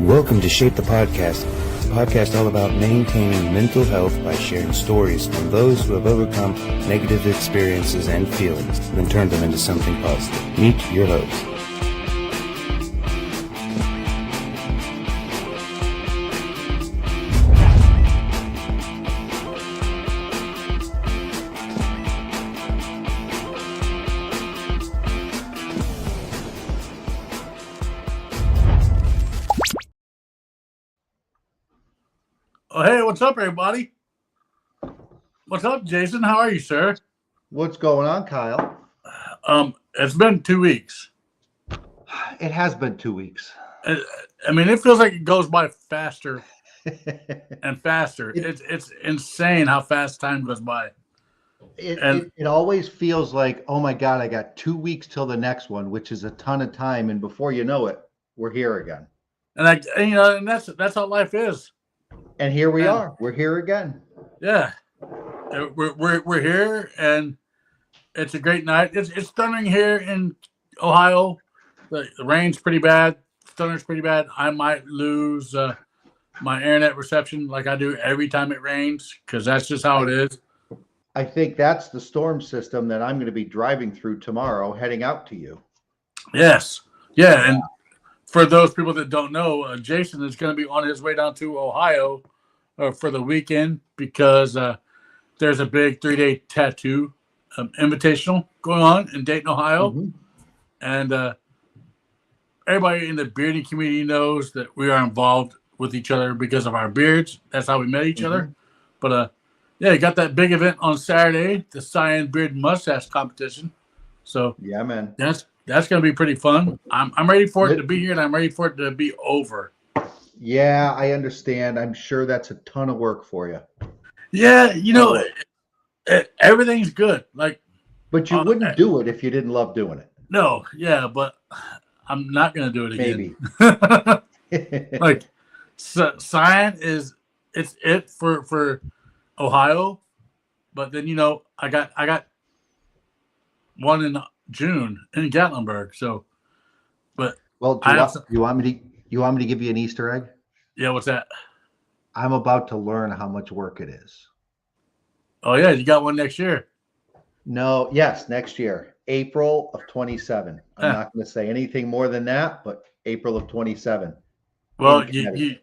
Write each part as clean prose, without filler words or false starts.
Welcome to Shape the Podcast, a podcast all about maintaining mental health by sharing stories from those who have overcome negative experiences and feelings, then turned them into something positive. Meet your host. Oh, hey, what's up, everybody? What's up, Jason? How are you, sir? What's going on, Kyle? It's been 2 weeks. It has been 2 weeks. I mean, it feels like it goes by faster and faster. It's insane how fast time goes by. It always feels like, oh my God, I got 2 weeks till the next one, which is a ton of time, and before you know it, we're here again. And that's how life is. And here we are. We're here again. Yeah, we're here, and it's a great night. It's thundering here in Ohio. The rain's pretty bad. Thunder's pretty bad. I might lose my internet reception like I do every time it rains, because that's just how it is. I think that's the storm system that I'm going to be driving through tomorrow, heading out to you. Yes. Yeah, and for those people that don't know, Jason is going to be on his way down to Ohio for the weekend because there's a big 3-day tattoo invitational going on in Dayton, Ohio. Mm-hmm. And everybody in the bearding community knows that we are involved with each other because of our beards. That's how we met each other. But yeah, you got that big event on Saturday, the Cyan Beard Mustache Competition. So yeah, man, that's going to be pretty fun. I'm ready for it to be here, and I'm ready for it to be over. Yeah, I understand. I'm sure that's a ton of work for you. Yeah, everything's good. But you wouldn't do it if you didn't love doing it. No, yeah, but I'm not going to do it again. Maybe. Cyan is it for Ohio, but then I got one in June in Gatlinburg. So, but well, you want me to give you an Easter egg? Yeah, what's that? I'm about to learn how much work it is. Oh yeah, you got one next year. No, yes, next year, April of 27. I'm not going to say anything more than that, but April of 27. Well, you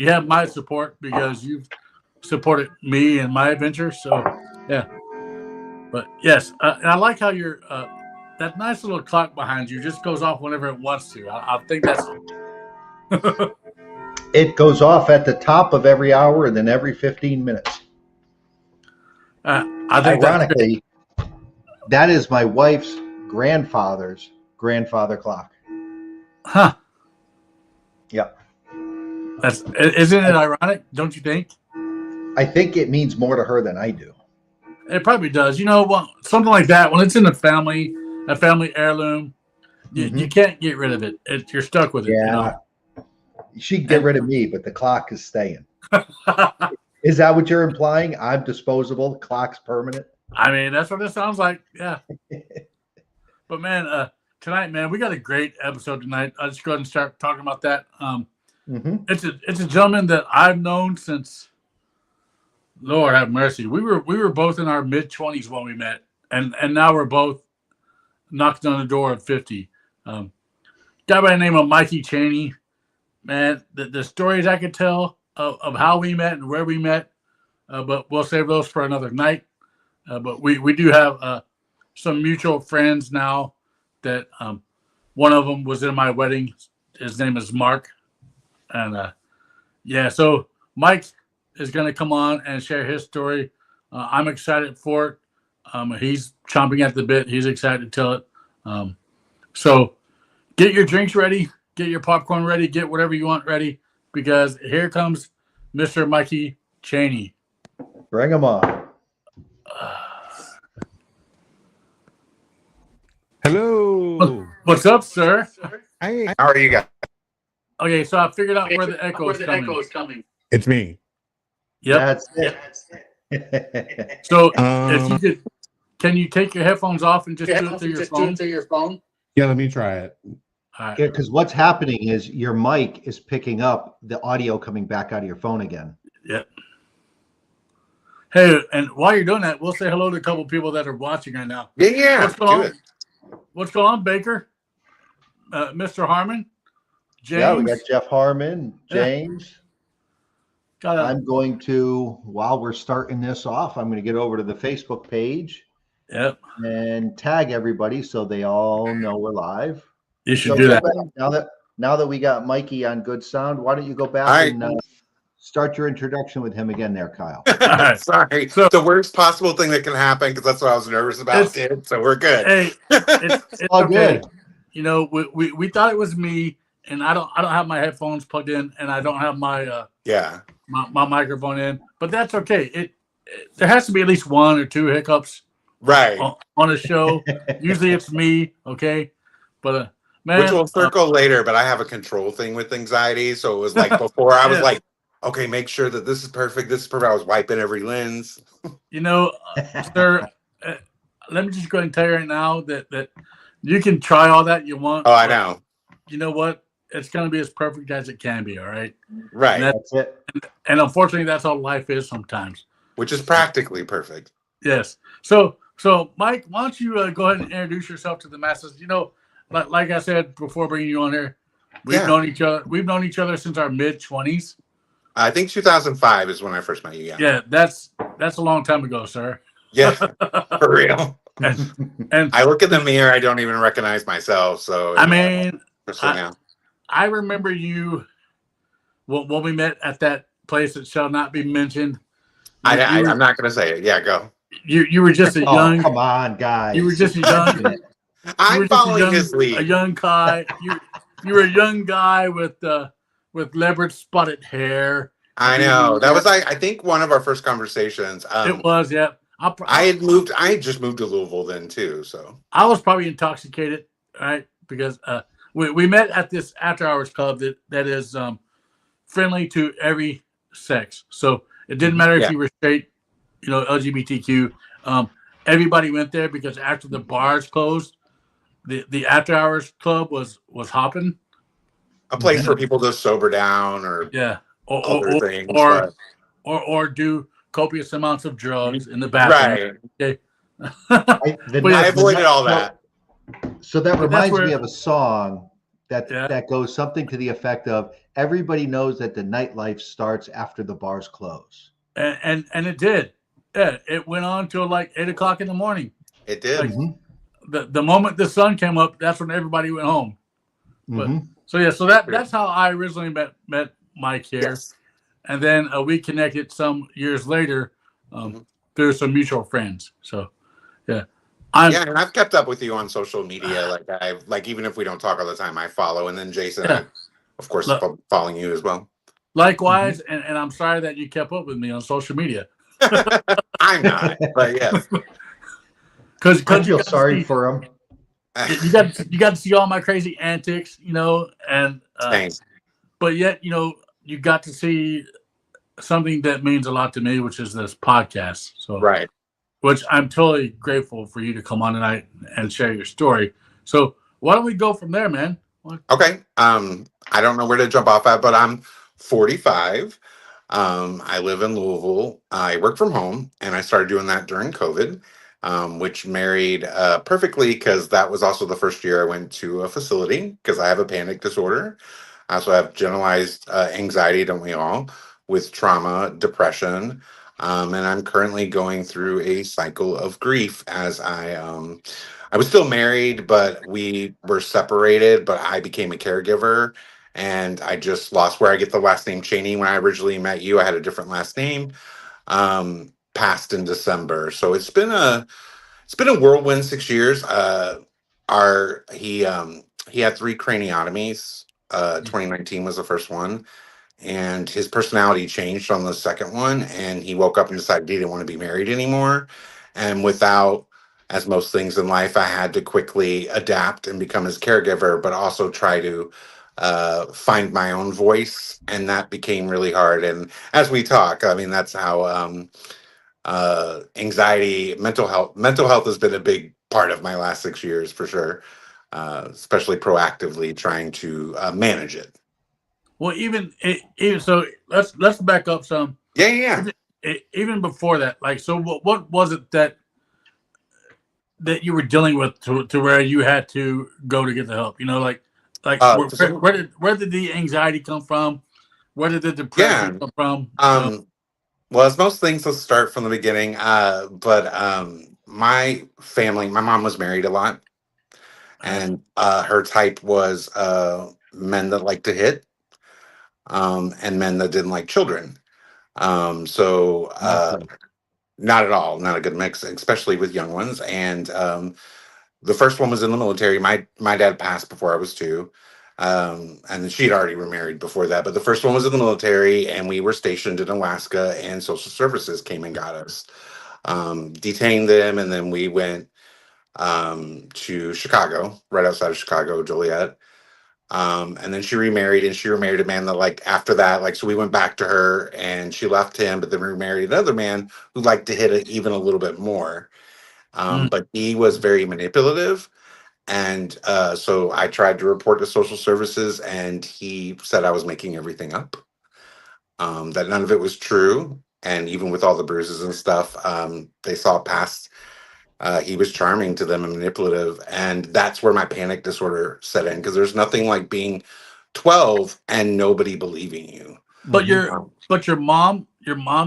have my support because you've supported me and my adventure. So yeah, but yes, and I like how you're. That nice little clock behind you just goes off whenever it wants to. I think that's. It goes off at the top of every hour and then every 15 minutes. I think ironically, that is my wife's grandfather's grandfather clock. Huh. Yeah. Isn't it ironic? Don't you think? I think it means more to her than I do. It probably does. Something like that, when it's in a family heirloom, you can't get rid of it. You're stuck with it. Yeah. She'd get rid of me, but the clock is staying. Is that what you're implying? I'm disposable. The clock's permanent. I mean, that's what it sounds like. Yeah. But man, tonight, man, we got a great episode tonight. I'll just go ahead and start talking about that. It's a gentleman that I've known since, Lord have mercy. We were both in our mid-20s when we met, and now we're both knocking on the door of 50. Guy by the name of Mikey Cheaney. Man, the stories I could tell of how we met and where we met, but we'll save those for another night. But we do have some mutual friends now that one of them was in my wedding. His name is Mark. And so Mike is going to come on and share his story. I'm excited for it. He's chomping at the bit. He's excited to tell it. So get your drinks ready. Get your popcorn ready. Get whatever you want ready, because here comes Mr. Mikey Cheaney. Bring him on. Hello. What's up, sir? Hey. How are you guys? Okay, so I figured out where the echo is coming. It's me. Yep. That's it. So if you can you take your headphones off and just do it through your phone? Yeah, let me try it. All right. Yeah, because what's happening is your mic is picking up the audio coming back out of your phone again. Yep. Hey, and while you're doing that, we'll say hello to a couple people that are watching right now. Yeah. What's going on? What's going on, Baker? Mr. Harmon? James? Yeah, we got Jeff Harmon, James. I'm going to, while we're starting this off, I'm going to get over to the Facebook page. Yep. And tag everybody so they all know we're live. You should do that. Now that we got Mikey on good sound, why don't you go back and start your introduction with him again there, Kyle. Right. Sorry. So, the worst possible thing that can happen, because that's what I was nervous about, so we're good. Hey, it's all okay. Good. You know, we thought it was me, and I don't have my headphones plugged in, and I don't have my my microphone in, but that's okay. There has to be at least one or two hiccups right on a show. Usually it's me, okay, but man, which we'll circle later. But I have a control thing with anxiety, so it was like before I was like, okay, make sure that this is perfect. This is perfect. I was wiping every lens. You know, sir, let me just go ahead and tell you right now that you can try all that you want. Oh, I know. You know what? It's going to be as perfect as it can be. All right. Right. That's it. And unfortunately, that's how life is sometimes. Which is practically perfect. Yes. So Mike, why don't you go ahead and introduce yourself to the masses? You know, like I said before bringing you on here, we've known each other. We've known each other since our mid-20s. I think 2005 is when I first met you. Yeah. Yeah, that's a long time ago, sir. Yeah, for real. And I look in the mirror, I don't even recognize myself. So I mean, now. I remember you when we met at that place that shall not be mentioned. I'm not going to say it. Yeah, go. You were just a young. Come on, guys. You were just a young. I'm following his lead. A young guy. You were a young guy with leopard spotted hair. I know. That was I think one of our first conversations. It was, yeah. I had just moved to Louisville then too. So I was probably intoxicated, right? Because we met at this after hours club that is friendly to every sex. So it didn't matter if you were straight, you know, LGBTQ. Everybody went there because after the bars closed, the after hours club was hopping. A place for people to sober down or other things, or do copious amounts of drugs in the bathroom. Right. Okay. I avoided all that. So that reminds me of a song that goes something to the effect of everybody knows that the nightlife starts after the bars close. And it did. Yeah, it went on till like 8 o'clock in the morning. It did. Like, the moment the sun came up, that's when everybody went home. But so that's how I originally met Mike here. Yes. And then we connected some years later through some mutual friends. So, yeah. And I've kept up with you on social media. Like even if we don't talk all the time, I follow. And then Jason, I, of course, following you as well. Likewise, and I'm sorry that you kept up with me on social media. I'm not, but yes. Because I feel sorry for him. You got to see all my crazy antics, you know, and Thanks. But yet, you know, you got to see something that means a lot to me, which is this podcast. So right. Which I'm totally grateful for you to come on tonight and share your story. So why don't we go from there, man? Okay. I don't know where to jump off at, but I'm 45. I live in Louisville. I work from home, and I started doing that during COVID, which married perfectly because that was also the first year I went to a facility because I have a panic disorder. I also have generalized anxiety, don't we all, with trauma, depression. And I'm currently going through a cycle of grief as I was still married, but we were separated, but I became a caregiver and I just lost where I get the last name Cheaney. When I originally met you, I had a different last name, passed in December. So it's been a whirlwind 6 years. He had 3 craniotomies. 2019 was the first one. And his personality changed on the second one, and he woke up and decided he didn't want to be married anymore. And without, as most things in life, I had to quickly adapt and become his caregiver, but also try to find my own voice, and that became really hard. And as we talk, I mean, that's how anxiety, mental health has been a big part of my last 6 years for sure. especially proactively trying to manage it. Well, even so, let's back up some. Yeah. Even before that, like, so what was it that you were dealing with to where you had to go to get the help? Like where did the anxiety come from? Where did the depression Yeah. come from? Well, as most things, let's start from the beginning. But my family, my mom was married a lot, and her type was men that like to hit, and men that didn't like children. So not at all, not a good mix, especially with young ones. And the first one was in the military. My dad passed before I was two. And she'd already remarried before that, but the first one was in the military, and we were stationed in Alaska, and social services came and got us, detained them, and then we went to Chicago, right outside of Chicago, Joliet. And then she remarried, and she remarried a man that, like, after that, like, so we went back to her, and she left him, but then remarried another man who liked to hit it even a little bit more. But he was very manipulative. And so I tried to report to social services, and he said I was making everything up, that none of it was true. And even with all the bruises and stuff, they saw past. He was charming to them and manipulative. And that's where my panic disorder set in, because there's nothing like being 12 and nobody believing you. But your mom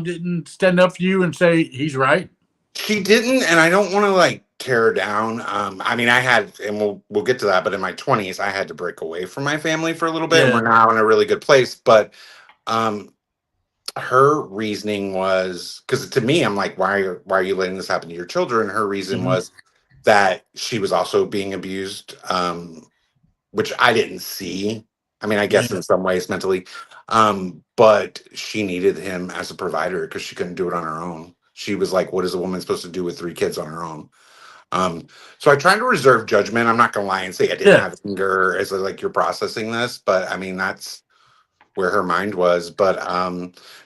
didn't stand up for you and say he's right. She didn't, and I don't want to like tear her down. I mean, I had, and we'll get to that, but in my 20s, I had to break away from my family for a little bit, and we're now in a really good place. But her reasoning was, because to me, I'm like, why are you letting this happen to your children? Her reason was that she was also being abused, which I didn't see. I mean, I guess in some ways mentally, but she needed him as a provider because she couldn't do it on her own. She was like, what is a woman supposed to do with 3 kids on her own? So I tried to reserve judgment. I'm not going to lie and say I didn't have anger as like you're processing this, but I mean, that's where her mind was. But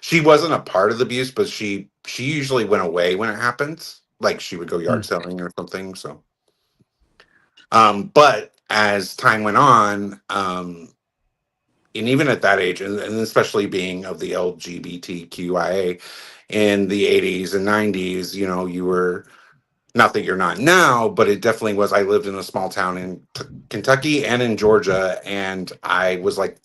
she wasn't a part of the abuse, but she usually went away when it happens. Like she would go yard selling or something. So, but as time went on, and even at that age, and especially being of the LGBTQIA in the 80s and 90s, you know, you were, not that you're not now, but it definitely was. I lived in a small town in Kentucky and in Georgia, and I was like,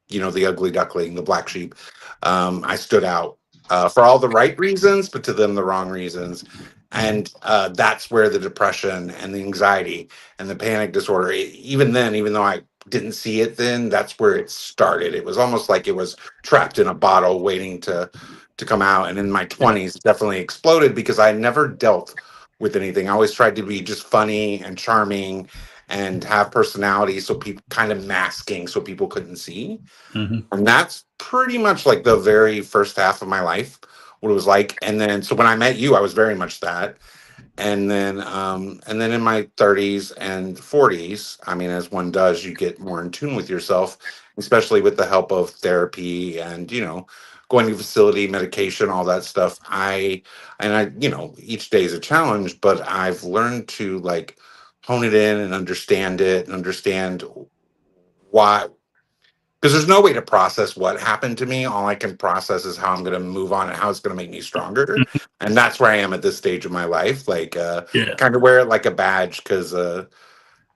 you know, the ugly duckling, the black sheep. I stood out for all the right reasons, but to them, the wrong reasons. And that's where the depression and the anxiety and the panic disorder, even then, even though I didn't see it then, that's where it started. It was almost like it was trapped in a bottle waiting to come out. And in my 20s, it definitely exploded because I never dealt with anything. I always tried to be just funny and charming and have personality, so people kind of masking so people couldn't see. And that's pretty much like the very first half of my life, what it was like. And then so when I met you, I was very much that. And then in my 30s and 40s, I mean, as one does, you get more in tune with yourself, especially with the help of therapy and, you know, going to facility, medication, all that stuff. I, you know, each day is a challenge, but I've learned to like hone it in and understand it and understand why, because there's no way to process what happened to me. All I can process is how I'm going to move on and how it's going to make me stronger. And that's where I am at this stage of my life. Like, kind of wear it like a badge, because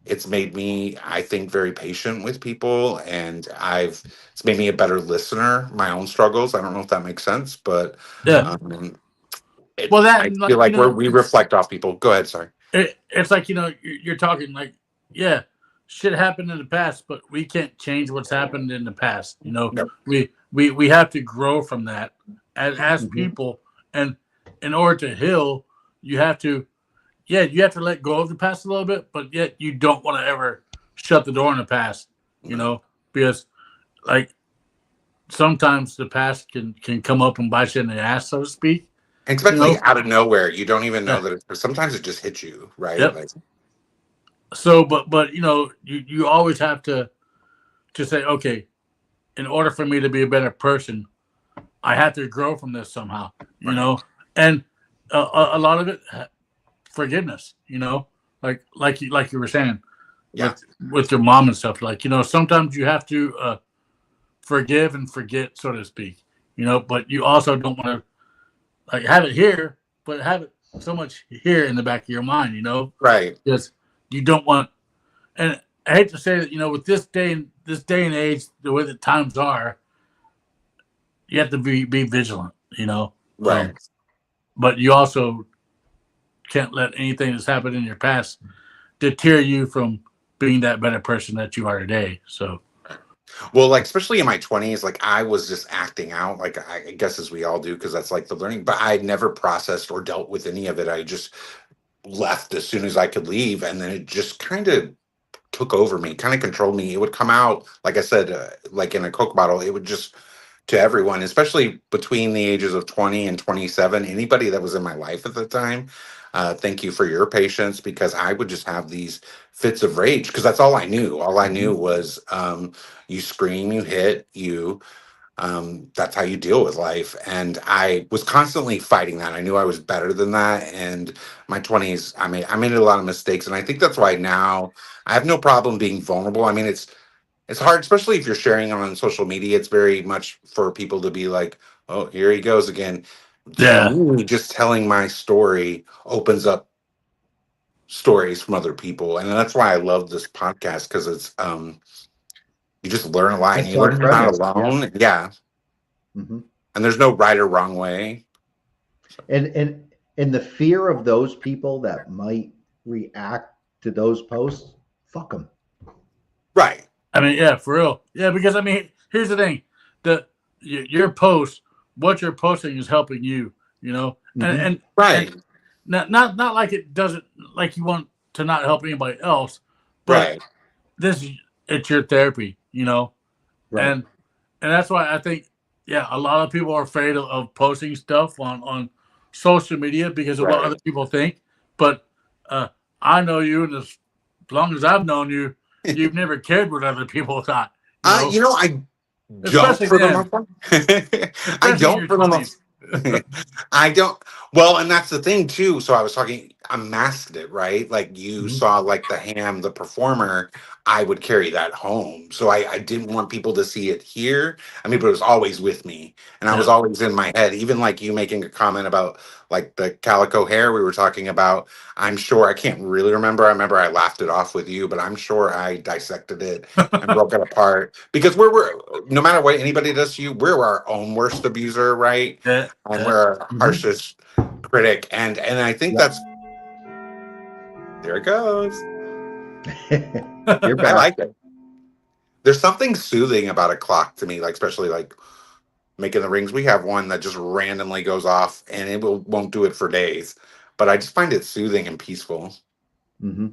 it's made me, I think, very patient with people, and it's made me a better listener, my own struggles. I don't know if that makes sense, but I feel like we reflect off people. Go ahead. Sorry. It's like, you know, you're talking like, shit happened in the past, but we can't change what's happened in the past. You know, we have to grow from that as people, and in order to heal, you have to let go of the past a little bit, but yet you don't want to ever shut the door on the past, you know, because like sometimes the past can come up and bite you in the ass, so to speak. And especially out of nowhere, you don't even know that sometimes it just hits you, right? Yep. Like, so, but you know, you always have to say, okay, in order for me to be a better person, I have to grow from this somehow, you know, and a lot of it, forgiveness, you know, like you were saying, Yeah. with your mom and stuff. Like, sometimes you have to forgive and forget, so to speak. But you also don't want to like have it here, but have it so much here in the back of your mind. Right. Because you don't want. And I hate to say that, with this day and age, the way the times are, you have to be vigilant. Right. But you also can't let anything that's happened in your past deter you from being that better person that you are today. So, well, like especially in my 20s, like I was just acting out, like I guess as we all do, because that's like the learning. But I never processed or dealt with any of it. I just left as soon as I could leave, and then it just kind of took over me, kind of controlled me. It would come out, like I said, like in a Coke bottle. It would just to everyone, especially between the ages of 20 and 27. Anybody that was in my life at the time. Thank you for your patience, because I would just have these fits of rage because that's all I knew. All I knew was you scream, you hit, that's how you deal with life. And I was constantly fighting that. I knew I was better than that. And my 20s, I made a lot of mistakes. And I think that's why now I have no problem being vulnerable. I mean, it's hard, especially if you're sharing on social media. It's very much for people to be like, oh, here he goes again. For yeah. me, just telling my story opens up stories from other people. And that's why I love this podcast, because it's you just learn a lot, and That's you our learn you're not premise. alone. Yeah. Mm-hmm. And there's no right or wrong way. And the fear of those people that might react to those posts, fuck them. Right. I mean, yeah, for real. Yeah, because here's the thing: your post, what you're posting is helping you. Mm-hmm. And Right. not like it doesn't, like you want to not help anybody else, but Right. it's your therapy. Right. And that's why I think, yeah, a lot of people are afraid of posting stuff on social media because of what Right. other people think. But I know you, and as long as I've known you, you've never cared what other people thought. I don't Especially for the then, most part. I especially in don't your for the most 20s. I don't. Well, and that's the thing too. So I masked it, right? Like you Mm-hmm. saw, like the performer. I would carry that home, so I didn't want people to see it here. But it was always with me, and I was Yeah. always in my head. Even like you making a comment about like the calico hair we were talking about. I'm sure I can't really remember. I remember I laughed it off with you, but I'm sure I dissected it and broke it apart because we're no matter what anybody does to you, we're our own worst abuser, right? Yeah. And Yeah. we're our Mm-hmm. harshest critic, and I think Yep. that's there it goes. You're I back. like it. There's something soothing about a clock to me, like especially like making the rings. We have one that just randomly goes off, and it won't do it for days, but I just find it soothing and peaceful. Mm-hmm.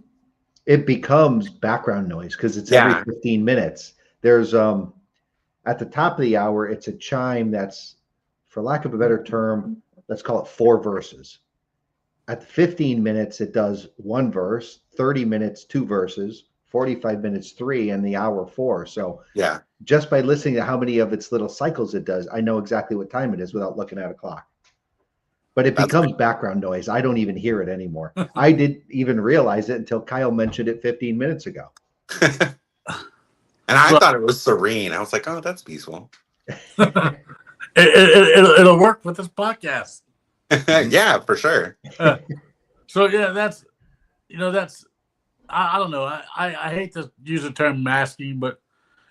It becomes background noise because it's every Yeah. 15 minutes. There's at the top of the hour, it's a chime that's, for lack of a better term, let's call it 4 verses. At the 15 minutes, it does 1 verse, 30 minutes, 2 verses, 45 minutes, 3, and the hour 4. So Yeah. just by listening to how many of its little cycles it does, I know exactly what time it is without looking at a clock. But it becomes background noise. I don't even hear it anymore. I didn't even realize it until Kyle mentioned it 15 minutes ago. And I thought it was serene. I was like, oh, that's peaceful. It'll work with this podcast. Yeah, for sure. So yeah, that's I don't know. I hate to use the term masking, but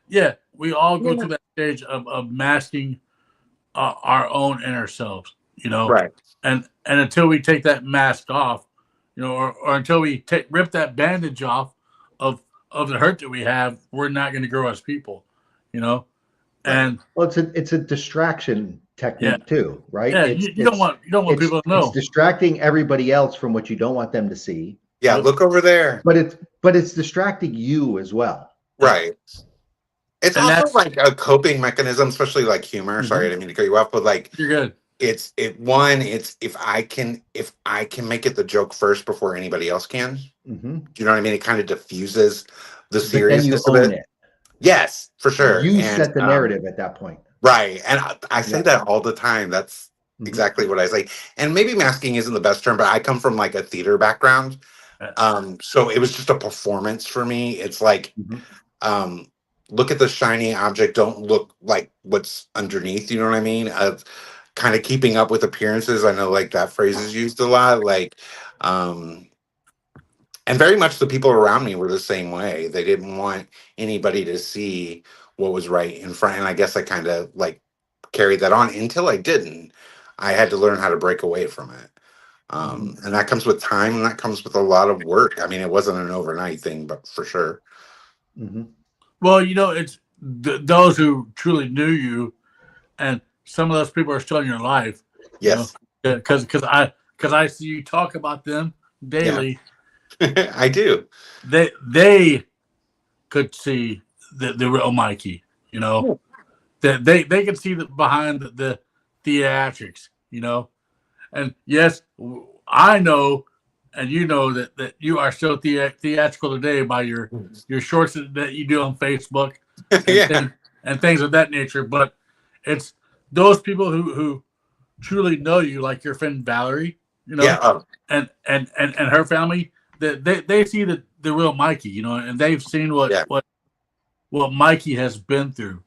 yeah, we all go through that stage of masking our own inner selves, Right. And until we take that mask off, or until we rip that bandage off of the hurt that we have, we're not going to grow as people, Right. And well, it's a distraction technique too, right? Yeah, you don't want people to know. It's distracting everybody else from what you don't want them to see. Yeah, look over there. But it's distracting you as well. Right. It's And also like a coping mechanism, especially like humor. Mm-hmm. Sorry, I didn't mean to cut you off, but like you're good. It's if I can make it the joke first before anybody else can. Mm-hmm. Do you know what I mean? It kind of diffuses the But seriousness then you of own it. it. Yes, for sure. You And, set the narrative at that point. Right. And I say Yeah. that all the time. That's Mhm. exactly what I say. And maybe masking isn't the best term, but I come from like a theater background. So it was just a performance for me. It's like, um, look at the shiny object, don't look like what's underneath, you know what I mean? Of kind of keeping up with appearances. I know like that phrase is used a lot. Like, um, and very much the people around me were the same way. They didn't want anybody to see what was right in front. And I guess I kind of like carried that on until I didn't. I had to learn how to break away from it. And that comes with time and that comes with a lot of work. I mean, it wasn't an overnight thing, but for sure. Well, it's those who truly knew you, and some of those people are still in your life. Yes. Because I see you talk about them daily. Yeah. I do. They could see the real Mikey. That they could see behind the theatrics. And yes, I know, and that you are still theatrical today by your shorts that you do on Facebook and things of that nature. But it's those people who truly know you, like your friend Valerie, and her family, that they see the real Mikey, and they've seen what Mikey has been through.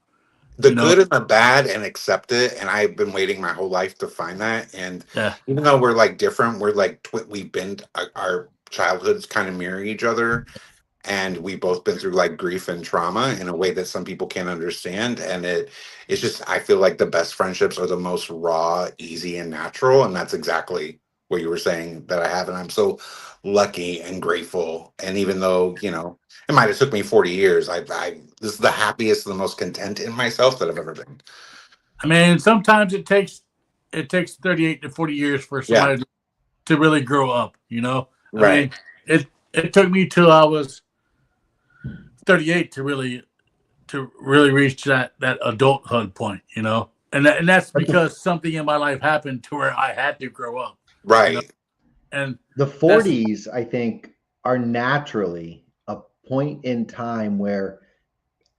The good and the bad, and accept it. And I've been waiting my whole life to find that. And even though we're like different, we're like we've been our childhoods kind of mirror each other, and we've both been through like grief and trauma in a way that some people can't understand. And it's just, I feel like the best friendships are the most raw, easy, and natural. And that's exactly what you were saying that I have. And I'm so lucky and grateful. And even though it might have took me 40 years, this is the happiest and the most content in myself that I've ever been. I mean, sometimes it takes 38 to 40 years for somebody to really grow up. Right. I mean, it took me till I was 38 to really reach that adulthood point. And that's because something in my life happened to where I had to grow up. Right. And the 40s, I think, are naturally a point in time where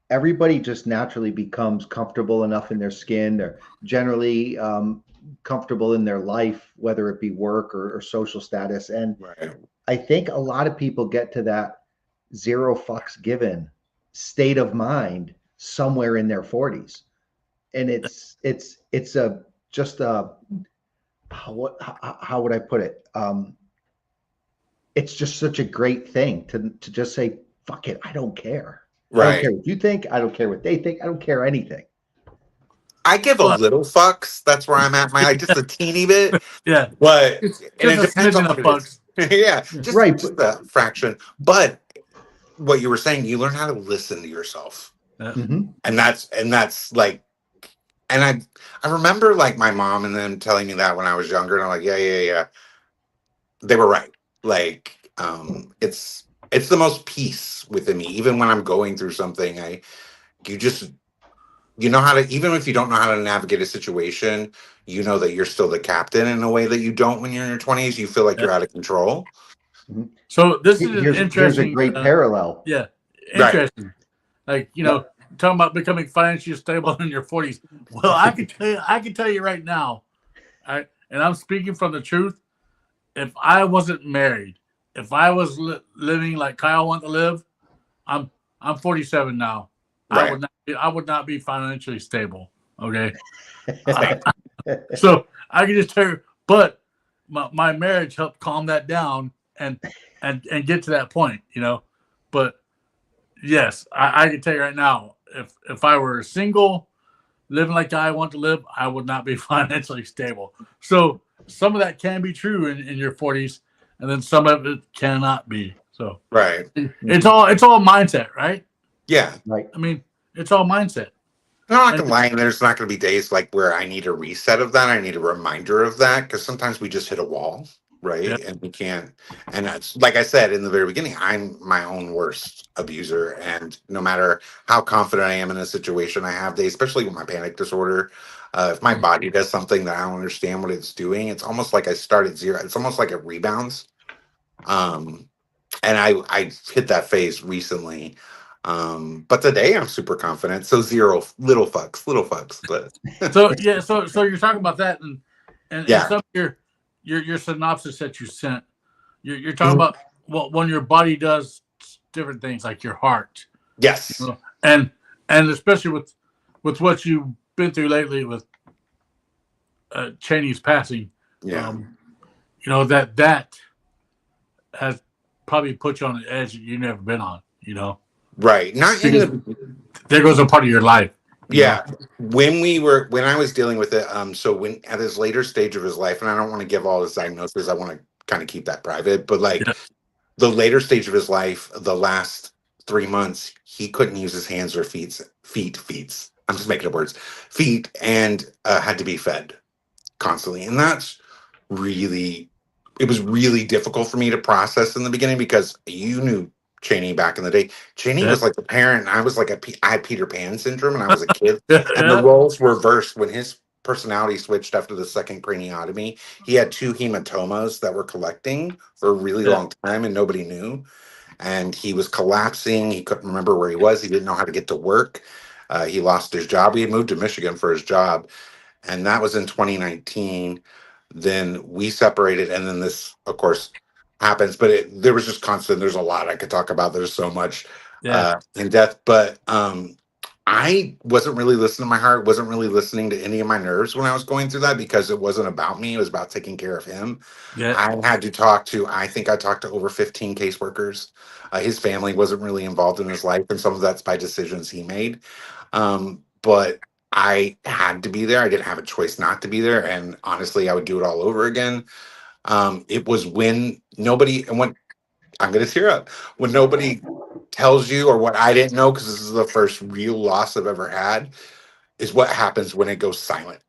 everybody just naturally becomes comfortable enough in their skin. They're generally comfortable in their life, whether it be work or social status. And I think a lot of people get to that zero fucks given state of mind somewhere in their 40s. And how would I put it? It's just such a great thing to just say, fuck it, I don't care. Right. I don't care what you think. I don't care what they think. I don't care anything. I give a little fucks. That's where I'm at. Just a teeny bit. Yeah. But it depends on what it is. Yeah. Just a fraction. But what you were saying, you learn how to listen to yourself. And that's like, and I remember like my mom and them telling me that when I was younger, and I'm like, yeah. They were right. Like, it's the most peace within me. Even when I'm going through something, you know how to, even if you don't know how to navigate a situation, you know that you're still the captain in a way that you don't when you're in your 20s. You feel like you're out of control. So this is interesting. Here's a great parallel. Yeah. Interesting. Right. Like, talking about becoming financially stable in your 40s. Well, I can tell you right now, and I'm speaking from the truth. If I wasn't married, if I was living like Kyle wanted to live, I'm 47 now. Right. I would not be financially stable. Okay. So I can just tell you, but my marriage helped calm that down and get to that point, But yes, I can tell you right now, if I were single, living like I want to live, I would not be financially stable. So some of that can be true in your 40s, and then some of it cannot be. So it's all mindset, right? Yeah. Right. I mean, it's all mindset. I'm not gonna lie, there's not gonna be days like where I need a reset of that. I need a reminder of that, because sometimes we just hit a wall, right? Yeah. And we can't. And that's, like I said in the very beginning, I'm my own worst abuser, and no matter how confident I am in a situation, I have days, especially with my panic disorder. If my body does something that I don't understand what it's doing, it's almost like I start at zero. It's almost like it rebounds. And I hit that phase recently. But today I'm super confident. So zero little fucks. But so you're talking about that, and some of your synopsis that you sent. You're talking about when your body does different things, like your heart, Yes. you know, and especially with what you've been through lately with Cheaney's passing, Yeah. you know, that has probably put you on an edge that you've never been on, you know. Right. Not in Because the there goes a part of your life. You yeah. know? When I was dealing with it, so when at his later stage of his life, and I don't want to give all his diagnosis, I want to kind of keep that private, but like Yeah. the later stage of his life, the last 3 months, he couldn't use his hands or feet. I'm just making up words, feet, and had to be fed constantly. And that's really, it was really difficult for me to process in the beginning because you knew Cheaney back in the day. Cheaney Yeah. was like the parent, and I was like I had Peter Pan syndrome, and I was a kid, and the Yeah. roles reversed when his personality switched after the second craniotomy. He had two hematomas that were collecting for a really Yeah. long time, and nobody knew. And he was collapsing. He couldn't remember where he was. He didn't know how to get to work. He lost his job. He had moved to Michigan for his job, and that was in 2019. Then we separated, and then this, of course, happens. But there was just constant. There's a lot I could talk about. There's so much Yeah. in depth, but I wasn't really listening to my heart. Wasn't really listening to any of my nerves when I was going through that because it wasn't about me. It was about taking care of him. Yeah. I had to talk to. I think I talked to over 15 caseworkers. His family wasn't really involved in his life, and some of that's by decisions he made. But I had to be there. I didn't have a choice not to be there. And honestly, I would do it all over again. It was when nobody, and when I'm going to tear up, when nobody tells you, or what I didn't know, because this is the first real loss I've ever had, is what happens when it goes silent,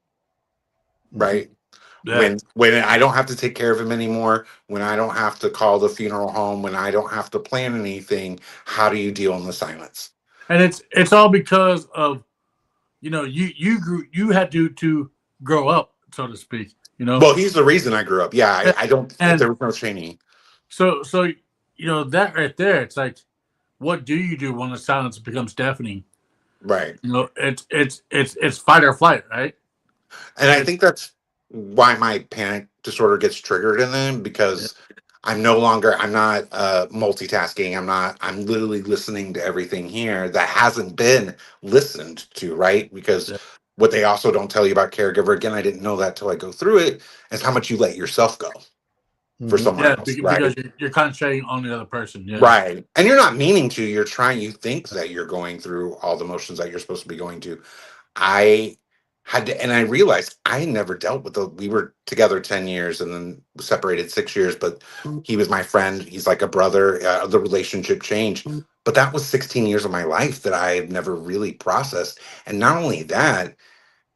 right? Yeah. When I don't have to take care of him anymore, when I don't have to call the funeral home, when I don't have to plan anything, how do you deal in the silence? And it's all because of, you know, you had to grow up, so to speak, you know. Well, he's the reason I grew up. Yeah, I don't. And There was no training. so you know, that right there, it's like, what do you do when the silence becomes deafening? Right. You know, it's fight or flight, right? And I think that's why my panic disorder gets triggered in them, because I'm not multitasking. I'm literally listening to everything here that hasn't been listened to, right? Because Yeah. what they also don't tell you about caregiver, again, I didn't know that till I go through it, is how much you let yourself go for someone Yeah, else, because right? you're concentrating on the other person. Yeah. Right. And you're not meaning to, you think that you're going through all the motions that you're supposed to be going to. I had to, and I realized I never dealt with we were together 10 years and then separated 6 years, but he was my friend. He's like a brother. The relationship changed, but that was 16 years of my life that I had never really processed. And not only that,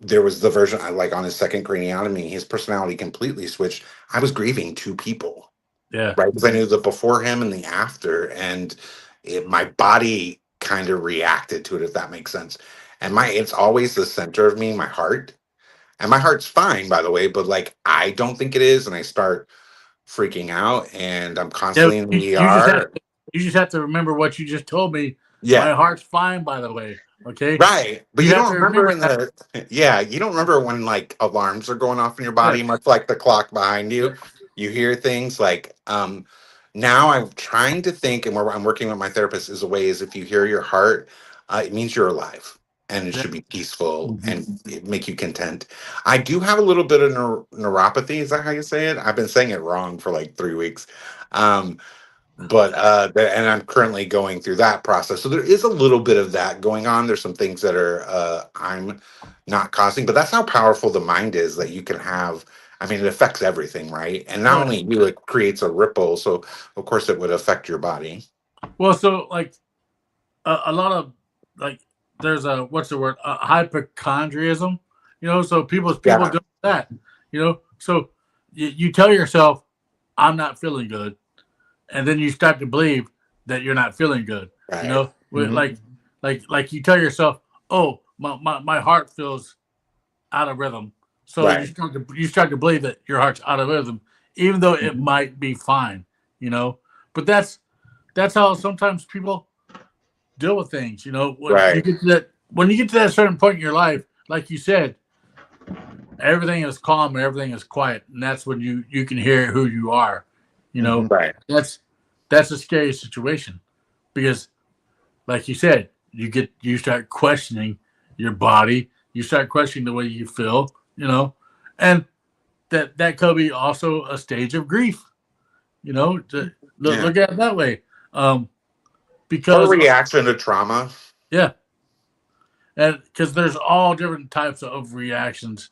there was the version I like on his second craniotomy, his personality completely switched. I was grieving two people, Yeah. right? Because I knew the before him and the after, and my body kind of reacted to it, if that makes sense. And it's always the center of me, my heart, and my heart's fine, by the way, but like I don't think it is, and I start freaking out, and I'm Yeah. constantly in the You ER. just have to remember what you just told me. Yeah, My heart's fine, by the way. Okay. right. But You you have don't to remember remember that. you don't remember when like alarms are going off in your Yeah. body, much like the clock behind Yeah. you. You hear things like, now I'm trying to think, and where I'm working with my therapist is a way is if you hear your heart, it means you're alive, and it Yeah. should be peaceful and make you content. I do have a little bit of neuropathy. Is that how you say it? I've been saying it wrong for like 3 weeks. But and I'm currently going through that process, so there is a little bit of that going on. There's some things that are I'm not causing, but that's how powerful the mind is, that you can have. I mean, it affects everything, right? And not Right. only you, it creates a ripple, so of course it would affect your body. Well, so like a lot of, like, there's a, what's the word, hypochondriism, you know. So people Yeah, do that, you know. So you tell yourself, I'm not feeling good, and then you start to believe that you're not feeling good, you right, know. Like you tell yourself, oh, my heart feels out of rhythm, so right, you start to believe that your heart's out of rhythm, even though it might be fine, you know. But that's how sometimes people deal with things, you know. right, When you get to that certain point in your life, like you said, everything is calm and everything is quiet, and that's when you can hear who you are, you know. Mhm. right. That's that's a scary situation because, like you said, you start questioning your body, you start questioning the way you feel, and that could be also a stage of grief, to look at it that way, Or because reaction to trauma. yeah, and because there's all different types of reactions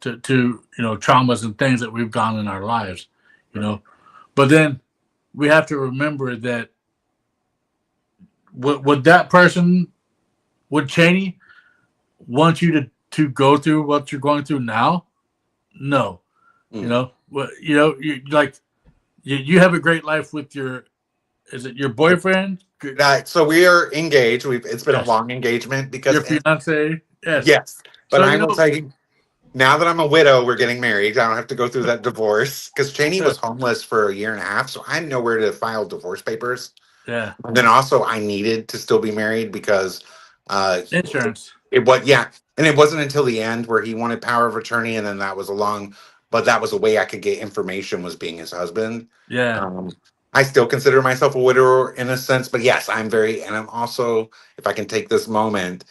to traumas and things that we've gone in our lives, but then we have to remember that would that person, would Cheaney want you to go through what you're going through now? No. You have a great life with is it your boyfriend? So we are engaged. It's been a Yes. long engagement because Your fiance? Yes. yes. But So, I will tell you, now that I'm a widow, we're getting married. I don't have to go through that divorce because Cheaney was homeless for a year and a half, so I had nowhere to file divorce papers. yeah, And then also I needed to still be married because insurance. it was and it wasn't until the end where he wanted power of attorney, and then but that was a way I could get information, was being his husband. Yeah. I still consider myself a widower in a sense, but yes, and I'm also, if I can take this moment,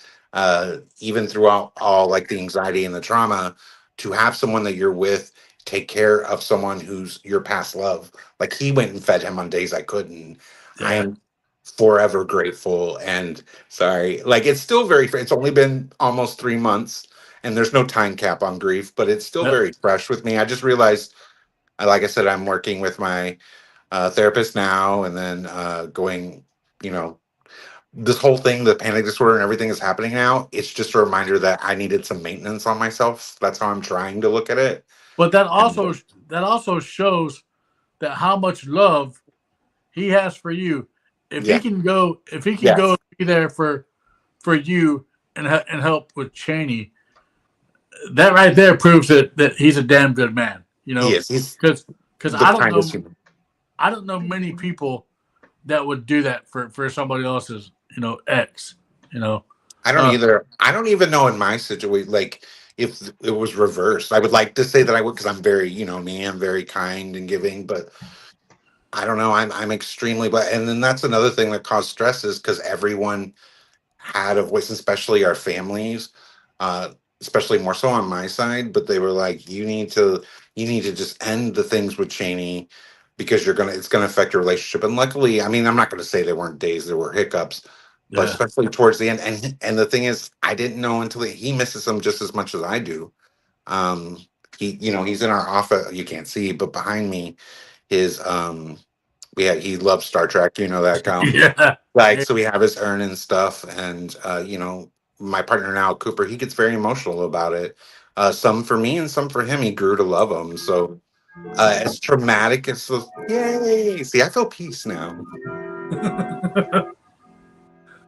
even throughout all like the anxiety and the trauma, to have someone that you're with take care of someone who's your past love. Like he went and fed him on days I couldn't. I Yeah. am forever grateful. And sorry, like it's only been almost 3 months and there's no time cap on grief, but it's still Yep. very fresh with me. I just realized, like I said, I'm working with my therapist now, and then going, this whole thing, the panic disorder and everything is happening now. It's just a reminder that I needed some maintenance on myself. That's how I'm trying to look at it. But that And, also shows that how much love he has for you. If yeah. he can go Yes. be there for you and help with Cheaney, that right there proves that he's a damn good man. He is. He's because the I don't kindest know human. I don't know many people that would do that for somebody else's ex. I don't either. I don't even know in my situation, like if it was reversed. I would like to say that I would, because I'm very, me, I'm very kind and giving, but I don't know. I'm extremely, but and then that's another thing that caused stress is because everyone had a voice, especially our families, uh, especially more so on my side. But they were like, you need to just end the things with Cheaney because it's gonna affect your relationship. And luckily, I mean, I'm not gonna say there weren't days, there were hiccups, but Yeah. especially towards the end. And the thing is, I didn't know until he misses them just as much as I do. Um, he's in our office. You can't see, but behind me, his he loves Star Trek. You know that, Cal. Yeah. Like, so we have his urn and stuff, and my partner now, Cooper, he gets very emotional about it. Some for me and some for him. He grew to love him. So as traumatic as yay! See, I feel peace now.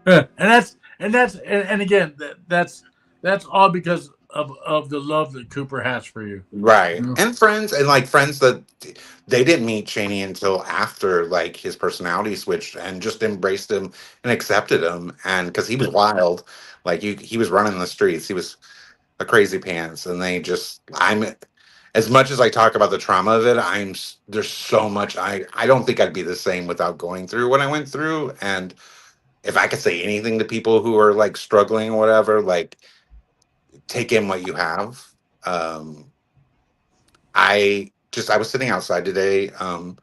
and again that's all because of the love that Cooper has for you. Right. And friends, and like friends that they didn't meet Cheaney until after like his personality switched, and just embraced him and accepted him. And because he was wild, like he was running the streets. He was a crazy pants. And I'm, as much as I talk about the trauma of it, there's so much. I don't think I'd be the same without going through what I went through. And if I could say anything to people who are like struggling or whatever, like take in what you have. Um, I was sitting outside today, and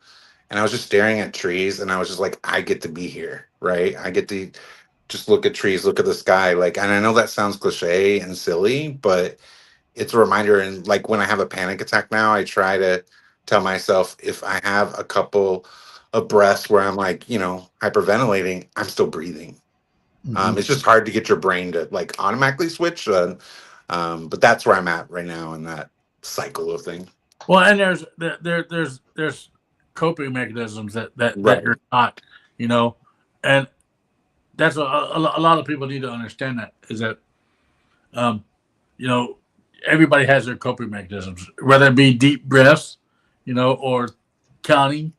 I was just staring at trees, and I was just like, I get to be here, right? I get to just look at trees, look at the sky, like, and I know that sounds cliche and silly, but it's a reminder. And like when I have a panic attack now, I try to tell myself, if I have a couple of breaths where I'm like, hyperventilating, I'm still breathing. It's just hard to get your brain to like automatically switch. But that's where I'm at right now in that cycle of thing. Well, and there's coping mechanisms that Right. you're not, and that's a lot of people need to understand that is that, everybody has their coping mechanisms, whether it be deep breaths, or counting,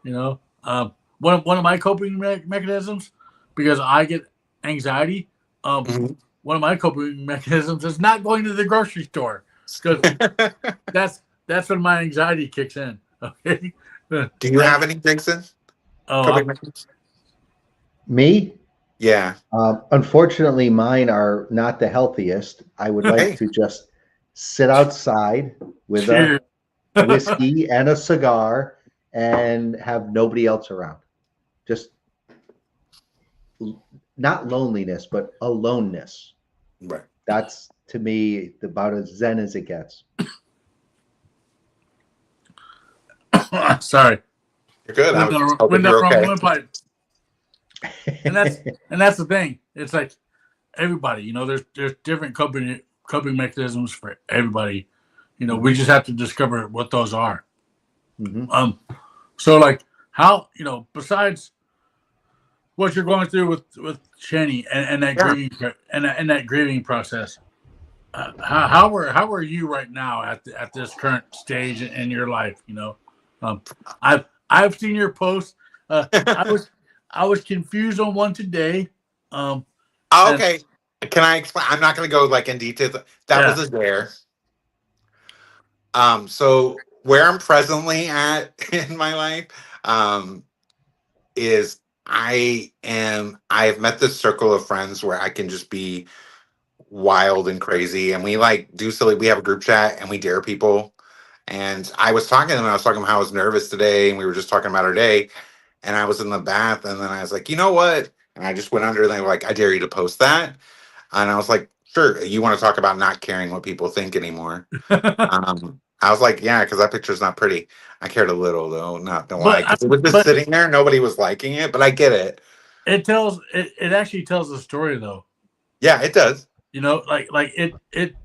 one of my coping mechanisms, because I get anxiety. Mhm. One of my coping mechanisms is not going to the grocery store, because that's when my anxiety kicks in. Okay. Do you have any, Jason? Oh, Coping mechanisms? Me? Yeah. Unfortunately, mine are not the healthiest. I would like Hey. to just sit outside with a cheers. whiskey and a cigar and have nobody else around. Just not loneliness, but aloneness. Right. That's to me about as zen as it gets. Sorry. You're good. I was just hoping Went down you're wrong okay. windpipe. And that's the thing. It's like everybody, there's different coping mechanisms for everybody. We just have to discover what those are. Mm-hmm. So like how, besides what you're going through with Cheaney and that Yeah. grieving and that grieving process, how are you right now at this current stage in your life? I've seen your post. I was confused on one today. And Okay. Can I explain? I'm not going to go like in detail. That was yeah, a dare. So where I'm presently at in my life, is I've met this circle of friends where I can just be wild and crazy, and we like do silly. We have a group chat and we dare people. And I was talking to them. I was talking about how I was nervous today, and we were just talking about our day. And I was in the bath, and then I was like, you know what? And I just went under, and they were like, I dare you to post that. And I was like, sure. You want to talk about not caring what people think anymore? I was like, yeah, because that picture's not pretty. I cared a little though, not the lie, because it was just but sitting there. Nobody was liking it, but I get it. it actually tells a story though. Yeah, it does. Like it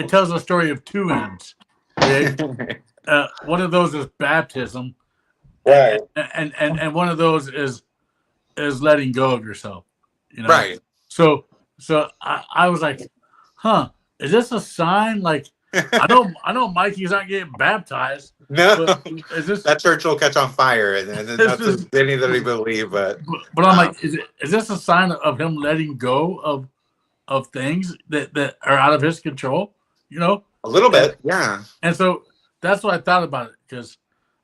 tells a story of two ends. Okay, one of those is baptism, Right. and one of those is letting go of yourself. Right. So I was like, huh, is this a sign? Like I know Mikey's not getting baptized. No, But is this that church will catch on fire, and that's is, anything that he believe. But I'm like, is this a sign of him letting go of things that are out of his control? a little And, bit, yeah. and so that's what I thought about it, because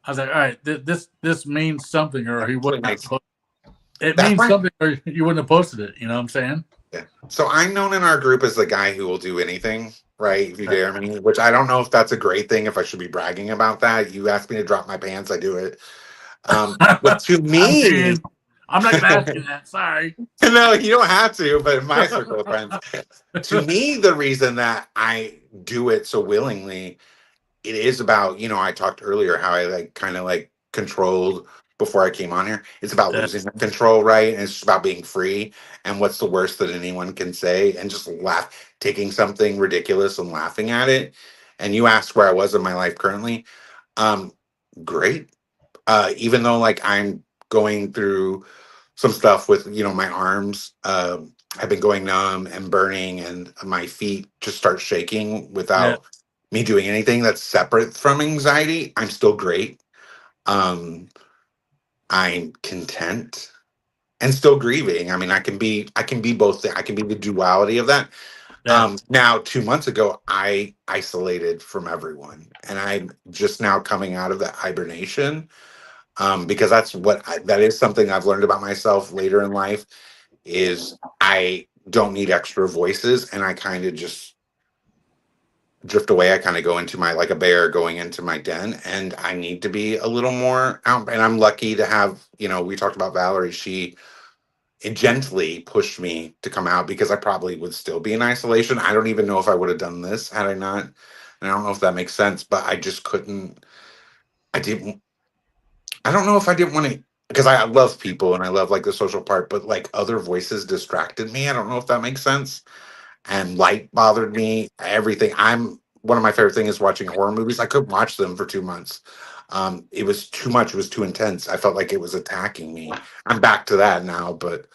I was like, all right, this means something, or he wouldn't have posted. It That's means right. something, or you wouldn't have posted it. You know what I'm saying? Yeah. So I'm known in our group as the guy who will do anything, right? If you dare me, which I don't know if that's a great thing, if I should be bragging about that. You ask me to drop my pants, I do it. But to me, I'm not gonna ask you that. Sorry. no, you don't have to, but in my circle of friends, to me, the reason that I do it so willingly, it is about, I talked earlier how I like kind of like controlled before I came on here. It's about losing that control, right? And it's just about being free. And what's the worst that anyone can say? And just laugh, taking something ridiculous and laughing at it. And you asked where I was in my life currently. Great. Even though like I'm going through some stuff with my arms have been going numb and burning, and my feet just start shaking without me doing anything that's separate from anxiety. I'm still great. I'm content and still grieving. I mean, I can be both. I can be the duality of that. Now 2 months ago I isolated from everyone, and I'm just now coming out of that hibernation, because that is something I've learned about myself later in life, is I don't need extra voices, and I kind of just drift away. I kind of go into my, like a bear going into my den, and I need to be a little more out. And I'm lucky to have, we talked about Valerie. She gently pushed me to come out, because I probably would still be in isolation. I don't even know if I would have done this had I not. And I don't know if that makes sense, but I just couldn't. I don't know if I didn't want to, because I love people and I love like the social part, but like other voices distracted me. I don't know if that makes sense. And light bothered me. Everything. One of my favorite things is watching horror movies. I couldn't watch them for 2 months. It was too much. It was too intense. I felt like it was attacking me. I'm back to that now, but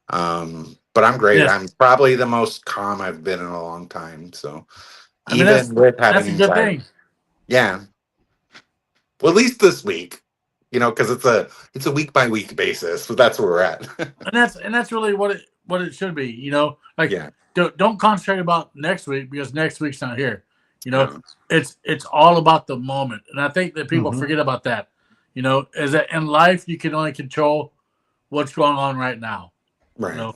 I'm great. Yeah. I'm probably the most calm I've been in a long time. So I mean, even with having that's a good anxiety, thing. yeah. Well, at least this week, because it's a week by week basis, but that's where we're at. and that's really what it should be. Like, Yeah. Don't concentrate about next week, because next week's not here. No. It's all about the moment, and I think that people Mhm. forget about that. is that in life you can only control what's going on right now. Right.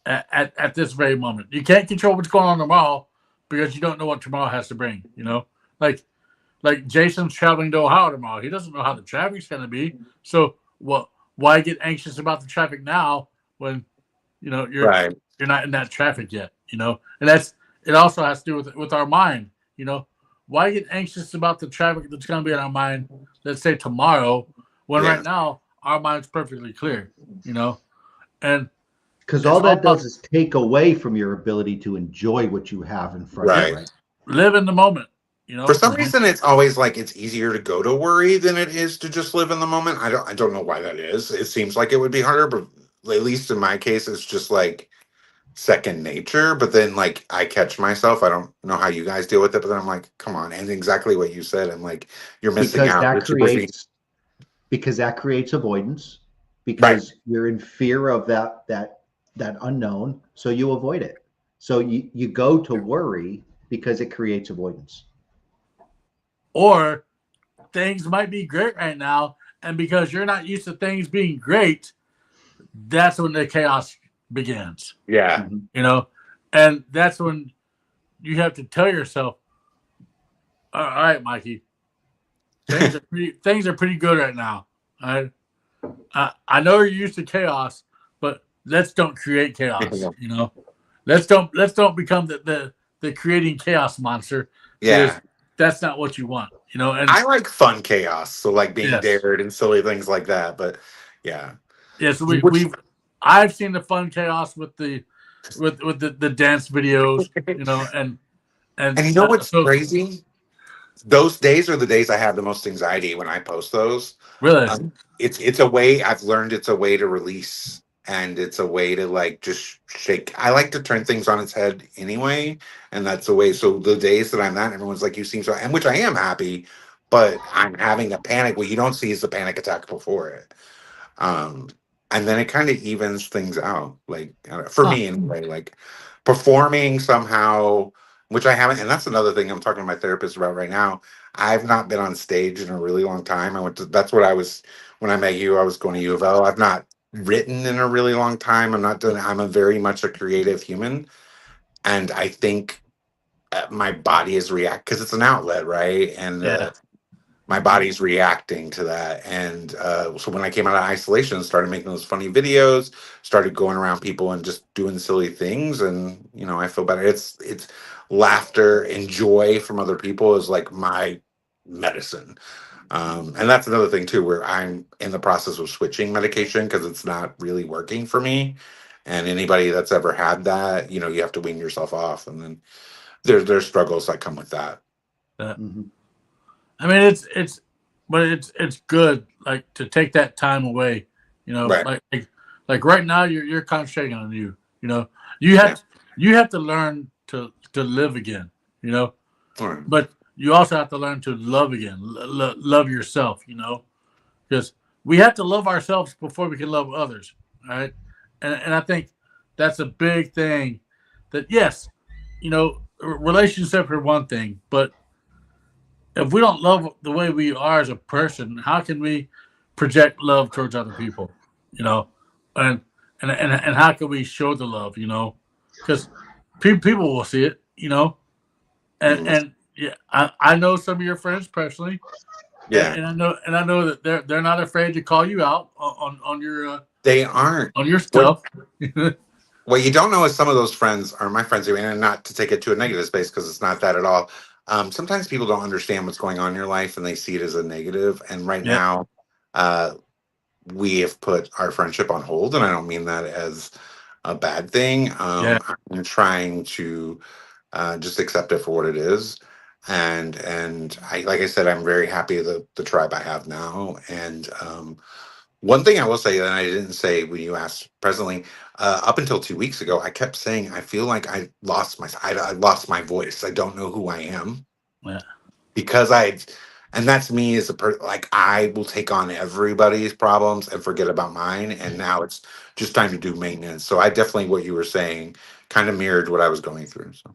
At this very moment, you can't control what's going on tomorrow because you don't know what tomorrow has to bring. Like Jason's traveling to Ohio tomorrow. He doesn't know how the traffic's going to be. So why get anxious about the traffic now when you're Right. you're not in that traffic yet? And it also has to do with our mind. Why get anxious about the traffic that's going to be in our mind, let's say tomorrow, when right now our mind's perfectly clear, and Because it's all that about does is take away from your ability to enjoy what you have in front of you. Right. Right? live in the moment, For some reason, it's always like it's easier to go to worry than it is to just live in the moment. I don't know why that is. It seems like it would be harder, but at least in my case, it's just like second nature. But then, like, I catch myself. I don't know how you guys deal with it, but then I'm like, come on. And exactly what you said. I'm like, you're missing Because out. that You're too busy. creates avoidance. Right. Because you're in fear of that unknown, so you avoid it. So you go to worry because it creates avoidance. or things might be great right now, and because you're not used to things being great, that's when the chaos begins. Yeah. Mhm. And that's when you have to tell yourself, all right, Mikey, things are pretty good right now. All right. I know you're used to chaos, but let's don't create chaos. Let's don't become the creating chaos monster. Yeah. Because that's not what you want. And I like fun chaos. So, like being yes, dared and silly things like that. But yeah. yes, Which, I've seen the fun chaos with the dance videos, and and you know what's so crazy? Those days are the days I have the most anxiety when I post those. really, It's a way I've learned. It's a way to release, and it's a way to like just shake. I like to turn things on its head anyway, and that's the way. So the days that I'm that, everyone's like, "You seem so," and which I am happy, but I'm having a panic. What you don't see is the panic attack before it. Um, and then it kind of evens things out. Like for huh, me anyway, like performing somehow, which I haven't, and that's another thing I'm talking to my therapist about right now. I've not been on stage in a really long time. That's what I was when I met you. I was going to U of L. I've not written in a really long time. I'm a very much a creative human, and I think my body is react because it's an outlet, right? And yeah, my body's reacting to that. And so when I came out of isolation, started making those funny videos, started going around people and just doing silly things, and I feel better. It's laughter and joy from other people is like my medicine. And that's another thing too, where I'm in the process of switching medication because it's not really working for me. And anybody that's ever had that, you have to wean yourself off, and then there's struggles that come with that. yeah. Mhm. I mean, but it's good like to take that time away. Right. Like right now you're concentrating on you. You have Yeah. you have to learn to live again. Right. But you also have to learn to love again. Love yourself. Because we have to love ourselves before we can love others. All right, and I think that's a big thing. That yes, relationships are one thing, but if we don't love the way we are as a person, how can we project love towards other people? And and how can we show the love? Because people will see it. Mhm. And yeah, I know some of your friends personally, Yeah. and I know that they're not afraid to call you out They aren't. on your What stuff. what you don't know is some of those friends are my friends, and not to take it to a negative space because it's not that at all. Sometimes people don't understand what's going on in your life and they see it as a negative. And right Yeah, now, uh, we have put our friendship on hold, and I don't mean that as a bad thing. yeah, I'm trying to just accept it for what it is. And I, like I said, I'm very happy the tribe I have now. And one thing I will say that I didn't say when you asked presently, up until 2 weeks ago, I kept saying I feel like I lost my voice. I don't know who I am yeah. because and that's me as like I will take on everybody's problems and forget about mine. And now it's just time to do maintenance. So I definitely what you were saying kind of mirrored what I was going through. So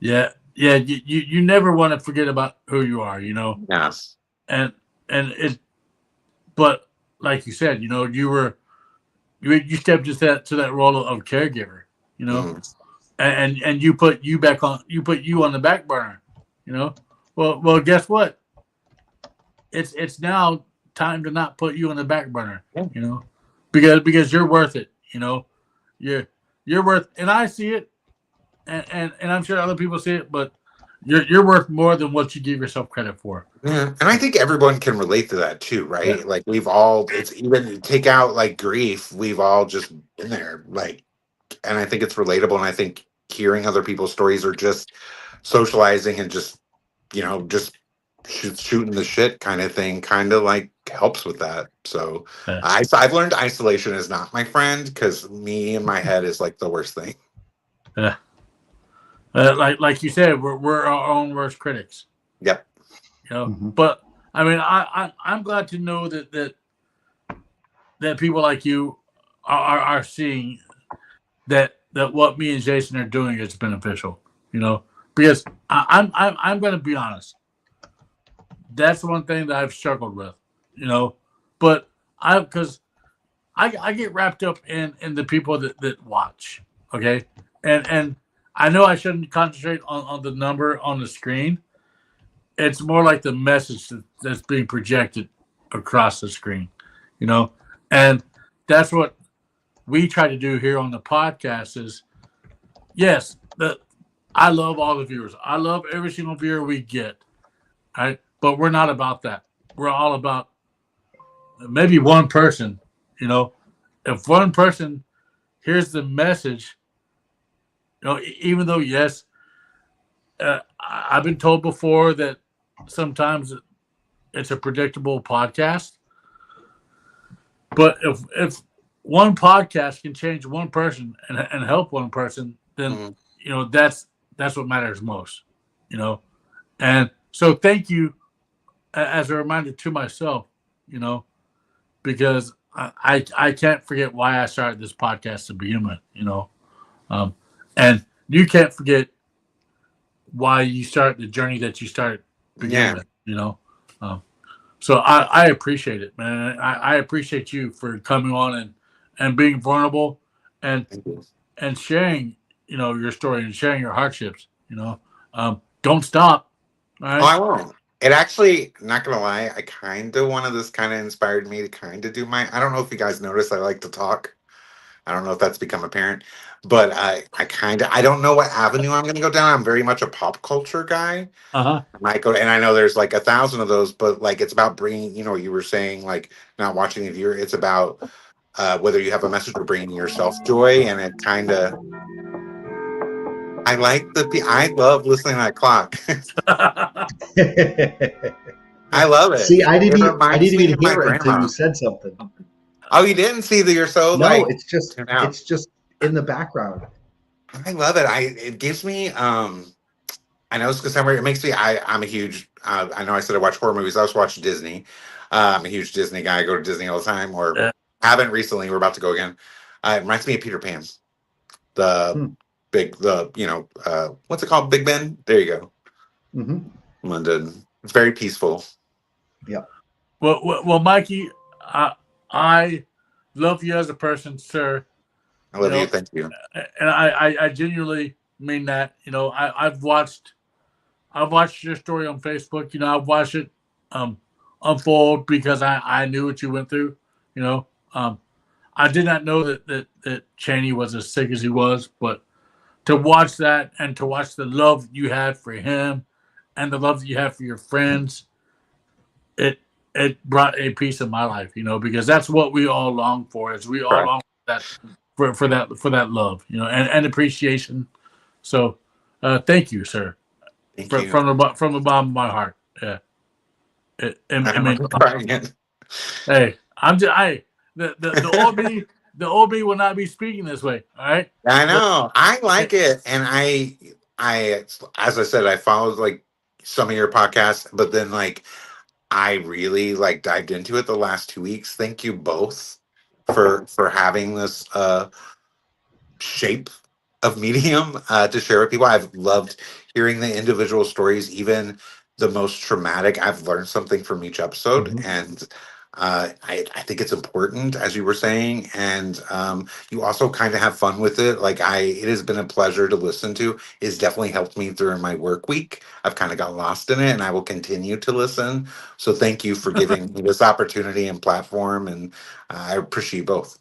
Yeah, yeah. You never want to forget about who you are. yes, And and but like you said, you stepped to that role of caregiver, and you put you on the back burner, Well, guess what? It's now time to not put you on the back burner, because you're worth it, you're worth, and I see it, and I'm sure other people see it, but you're worth more than what you give yourself credit for. Yeah, and I think everyone can relate to that too, right? Yeah. Like we've all, it's even take out like grief, we've all just been there, like, and I think it's relatable. And I think hearing other people's stories or just socializing and just, just shooting the shit kind of thing, kind of like helps with that. So Yeah. I've learned isolation is not my friend because me in my head is like the worst thing. Yeah. Like you said, we're our own worst critics. Yep. But I mean, I'm glad to know that people like you are seeing that what me and Jason are doing is beneficial. Because I'm going to be honest. That's one thing that I've struggled with. But because I get wrapped up in the people that watch. Okay, and I know I shouldn't concentrate on the number on the screen. It's more like the message that's being projected across the screen, and that's what we try to do here on the podcast is, yes, I love all the viewers. I love every single viewer we get, right? But we're not about that. We're all about maybe one person, if one person hears the message, even though, yes, I've been told before that sometimes it's a predictable podcast, but if one podcast can change one person and help one person, then that's what matters most, and so thank you as a reminder to myself, because I can't forget why I started this podcast to begin with, and you can't forget why you start the journey that you started begin with, so I appreciate it, man. I appreciate you for coming on and being vulnerable and sharing, your story and sharing your hardships, don't stop. All right. Oh, I won't. It actually, not gonna lie, I kind of one of this kind of inspired me to kind of do I don't know if you guys notice I like to talk. I don't know if that's become apparent, but I don't know what avenue I'm gonna go down. I'm very much a pop culture guy. Might go, and I know there's like 1,000 of those, but like it's about bringing, you were saying like not watching the viewer. It's about whether you have a message or bringing yourself joy, and it kind of. I love listening to that clock. I love it. See, I didn't reminds me even of my hear it until grandma. you said something. Oh, you didn't see that you're so No, like it's just in the background. I love it. It gives me I know it's because it makes me I'm a huge I know I said I watch horror movies. I also watch Disney. I'm a huge Disney guy. I go to Disney all the time, or haven't recently. We're about to go again. It reminds me of Peter Pan. What's it called? Big Ben? There you go. London. It's very peaceful. Yeah. Well, Mikey, I love you as a person, sir. I love you. Thank you. And I genuinely mean that. I've watched your story on Facebook. I've watched it unfold because I knew what you went through. I did not know that Cheaney was as sick as he was, but to watch that and to watch the love you had for him and the love that you have for your friends, it brought a piece of my life, because that's what we all long for. Is we all long for that love, and appreciation. So, thank you, sir. Thank you. From the bottom of my heart. Yeah. Hey, the old me will not be speaking this way. All right. I know. I like it, and I as I said, I followed like some of your podcasts, but then like I really like dived into it the last 2 weeks. Thank you both for having this shape of medium to share with people. I've loved hearing the individual stories, even the most traumatic. I've learned something from each episode, and I think it's important, as you were saying, and you also kind of have fun with it. Like it has been a pleasure to listen to. It's definitely helped me through my work week. I've kind of got lost in it, and I will continue to listen. So thank you for giving me this opportunity and platform, and I appreciate both.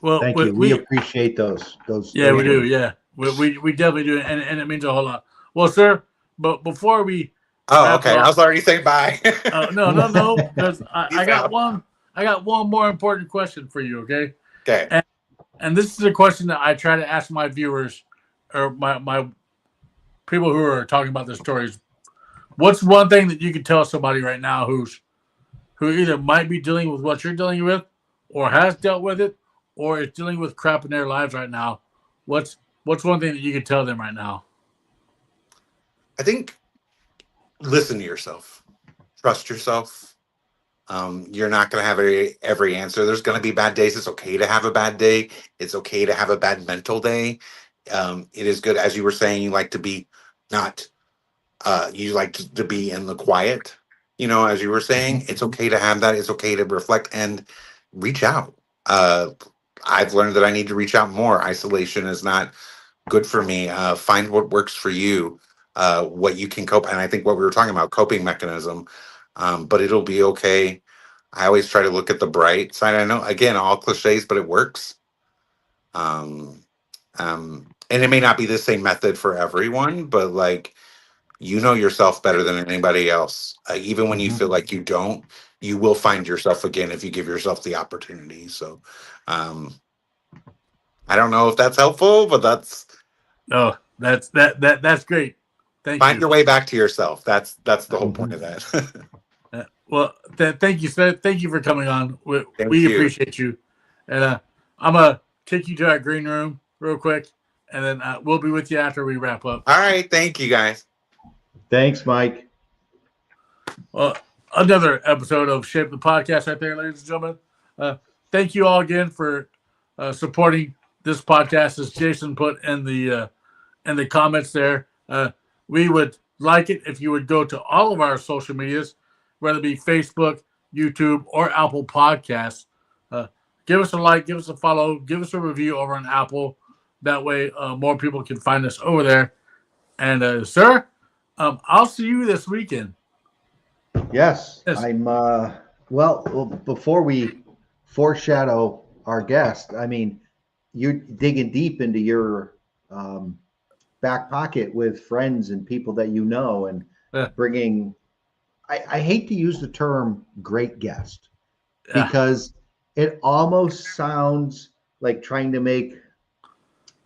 Well, Thank you. We appreciate those. Yeah, we do. words. Yeah, we definitely do, and it means a whole lot. Well, sir, but before we Oh, wrap okay. I up, was already saying bye. no, because I Peace got out. one more important question for you. Okay, Okay. and this is a question that I try to ask my viewers or my people who are talking about their stories. What's one thing that you could tell somebody right now who either might be dealing with what you're dealing with, or has dealt with it, or is dealing with crap in their lives right now? What's one thing that you could tell them right now? I think listen to yourself, trust yourself. You're not going to have every answer. There's going to be bad days. It's okay to have a bad day. It's okay to have a bad mental day. It is good, as you were saying, you like to be not, you like to be in the quiet, as you were saying. It's okay to have that. It's okay to reflect and reach out. Uh, I've learned that I need to reach out more. Isolation is not good for me. Find what works for you, what you can cope. And I think what we were talking about, coping mechanism, but it'll be okay. I always try to look at the bright side. I know, again, all cliches, but it works. Um, and it may not be the same method for everyone, but like, yourself better than anybody else. Even when you feel like you don't, you will find yourself again if you give yourself the opportunity. So, I don't know if that's helpful, but No, that's great. Thank find you. your way back to yourself. That's the whole point of that. Well, thank you, sir. Thank you for coming on. Thank We you. appreciate you. And I'm gonna take you to our green room real quick, and then we'll be with you after we wrap up. All right. Thank you, guys. Thanks, Mike. Well, another episode of Shape the Podcast right there, ladies and gentlemen. Thank you all again for supporting this podcast, as Jason put in the comments there. We would like it if you would go to all of our social medias, whether it be Facebook, YouTube, or Apple Podcasts. Give us a like, give us a follow, give us a review over on Apple. That way, more people can find us over there. And, sir, I'll see you this weekend. Yes, Yes. I'm. Well, before we foreshadow our guest, I mean, you're digging deep into your back pocket with friends and people that you know, and Yeah. bringing. I hate to use the term "great guest" Yeah. because it almost sounds like trying to make,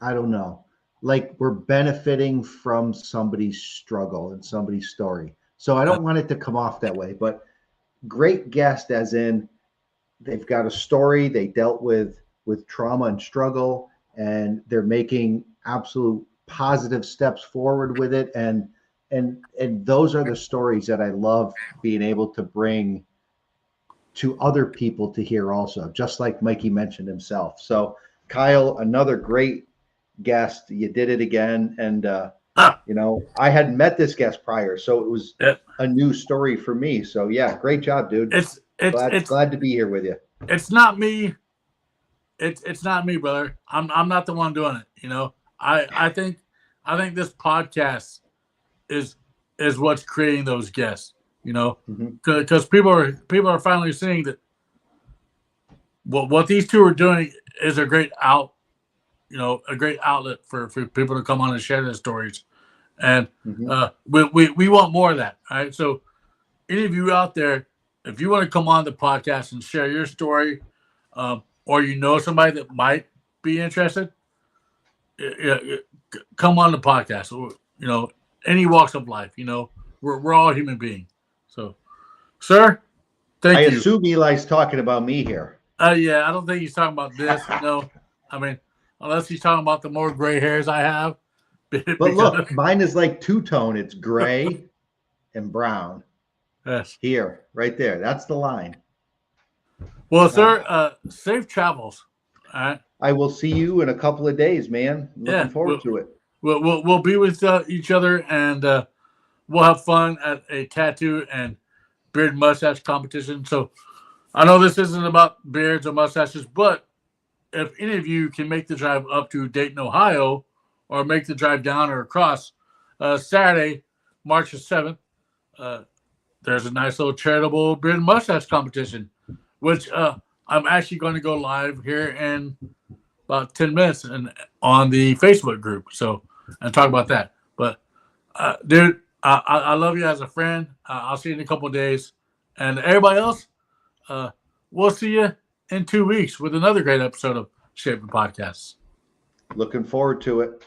I don't know, like we're benefiting from somebody's struggle and somebody's story. So I don't want it to come off that way, but great guest as in they've got a story, they dealt with trauma and struggle, and they're making absolute positive steps forward with it. And those are the stories that I love being able to bring to other people to hear also, just like Mikey mentioned himself. So Kyle, another great guest. You did it again. And I hadn't met this guest prior, so it was a new story for me. So yeah, great job, dude. It's glad to be here with you. It's not me. It's not me, brother. I'm not the one doing it. I think this podcast is what's creating those guests. Because people are finally seeing that what these two are doing is a great a great outlet for people to come on and share their stories. And we want more of that. All right. So any of you out there, if you want to come on the podcast and share your story, or somebody that might be interested, come on the podcast. Any walks of life. We're all human beings. So, sir, thank you. I assume Eli's talking about me here. Yeah, I don't think he's talking about this. I mean, unless he's talking about the more gray hairs I have. But look, mine is like two-tone. It's gray and brown. Yes. Here, right there. That's the line. Well, sir, safe travels. All right. I will see you in a couple of days, man. Looking forward to it. We'll be with each other, and we'll have fun at a tattoo. And beard and mustache competition. So I know this isn't about beards or mustaches, but if any of you can make the drive up to Dayton, Ohio, or make the drive down or across, Saturday, March the 7th, there's a nice little charitable beard and mustache competition, which I'm actually going to go live here in about 10 minutes and on the Facebook group. So, and talk about that. But, dude, I love you as a friend. I'll see you in a couple of days. And everybody else, we'll see you in 2 weeks with another great episode of Shaping Podcasts. Looking forward to it.